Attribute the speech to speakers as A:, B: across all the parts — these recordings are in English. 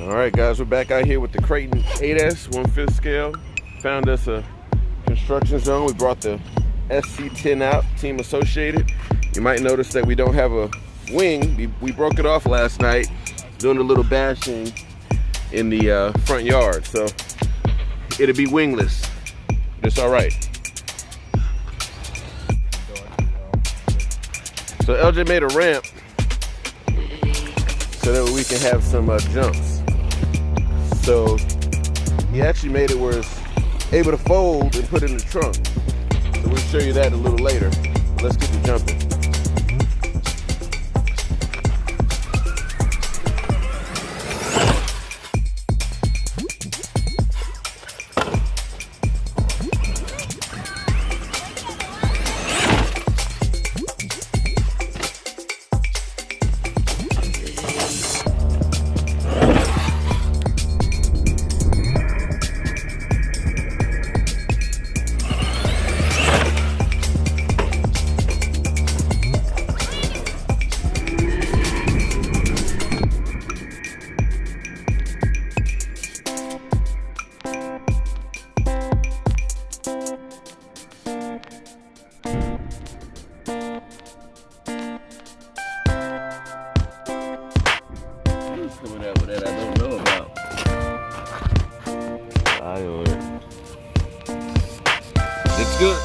A: All right, guys, we're back out here with the Kraton 8S 1/5 scale. Found us a construction zone. We brought the SC10 out, team associated. You might notice that we don't have a wing. We broke it off last night doing a little bashing in the front yard, so it'll be wingless. It's all right. So LJ made a ramp so that we can have some jumps. So he actually made it where it's able to fold and put in the trunk. So we'll show you that a little later. Let's get to jumping. Coming out with that I don't know about. I don't know. It's good.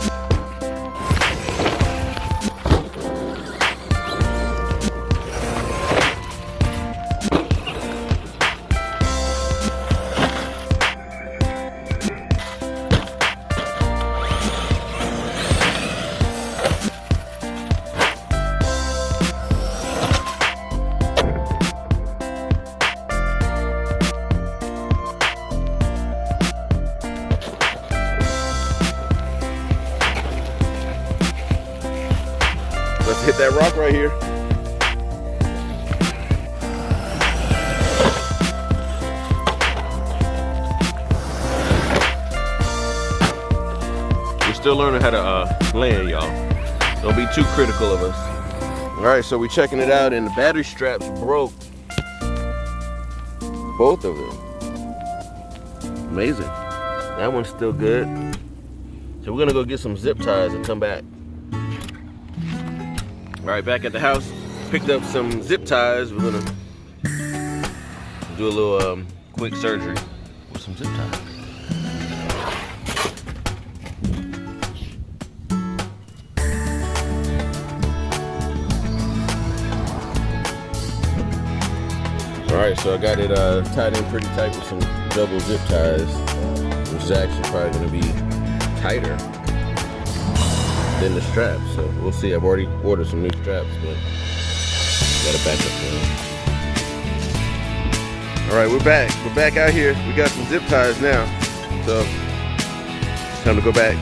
A: Let's hit that rock right here. We're still learning how to land, y'all. Don't be too critical of us. All right, so we're checking it out, and the battery straps broke. Both of them. Amazing. That one's still good. So we're gonna go get some zip ties and come back. All right, back at the house, picked up some zip ties. We're gonna do a little quick surgery with some zip ties. All right, so I got it tied in pretty tight with some double zip ties, which is actually probably gonna be tighter than the straps, so we'll see. I've already ordered some new straps, but got a backup plan. All right, we're back. We're back out here. We got some zip ties now, so it's time to go back.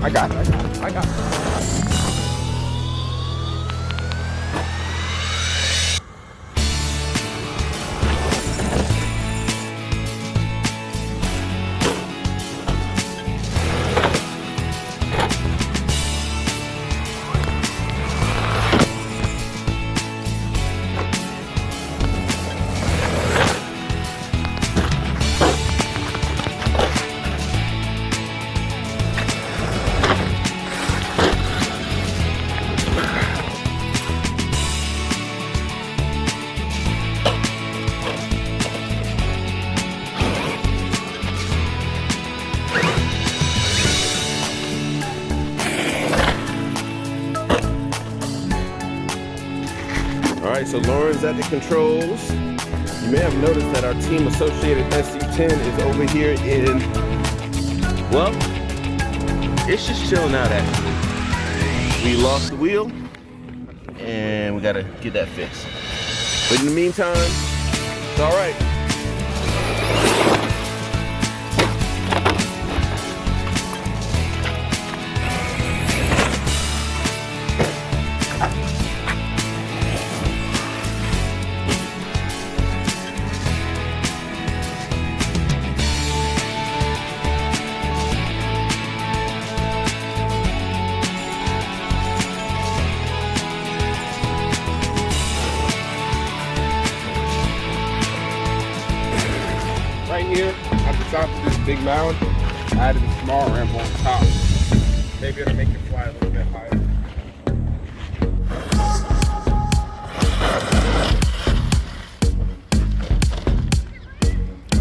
B: I got it. All right, so Lauren's at the controls. You may have noticed that our team associated SC10
A: SC10 is over here in, well, it's just chilling out actually. We lost the wheel and we gotta get that fixed. But in the meantime, it's all right.
B: Right here, at the top of this big mound, I added a small ramp on top. Maybe it'll make it fly a little bit higher.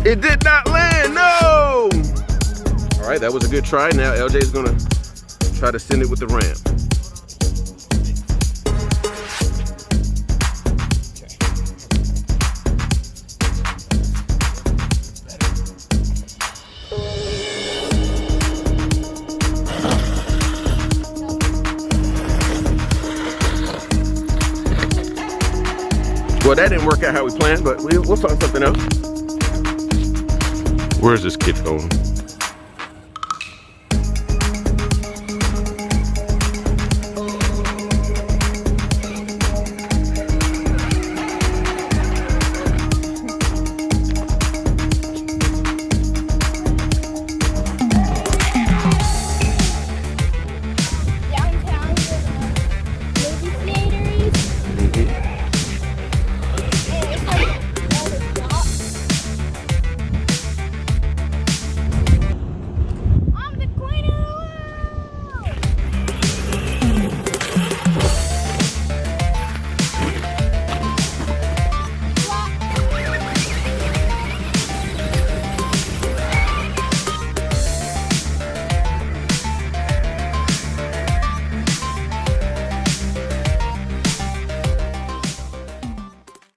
A: It did not land, no! All right, that was a good try. Now LJ is gonna try to send it with the ramp. Well, that didn't work out how we planned, but we'll find something else. Where's this kid going?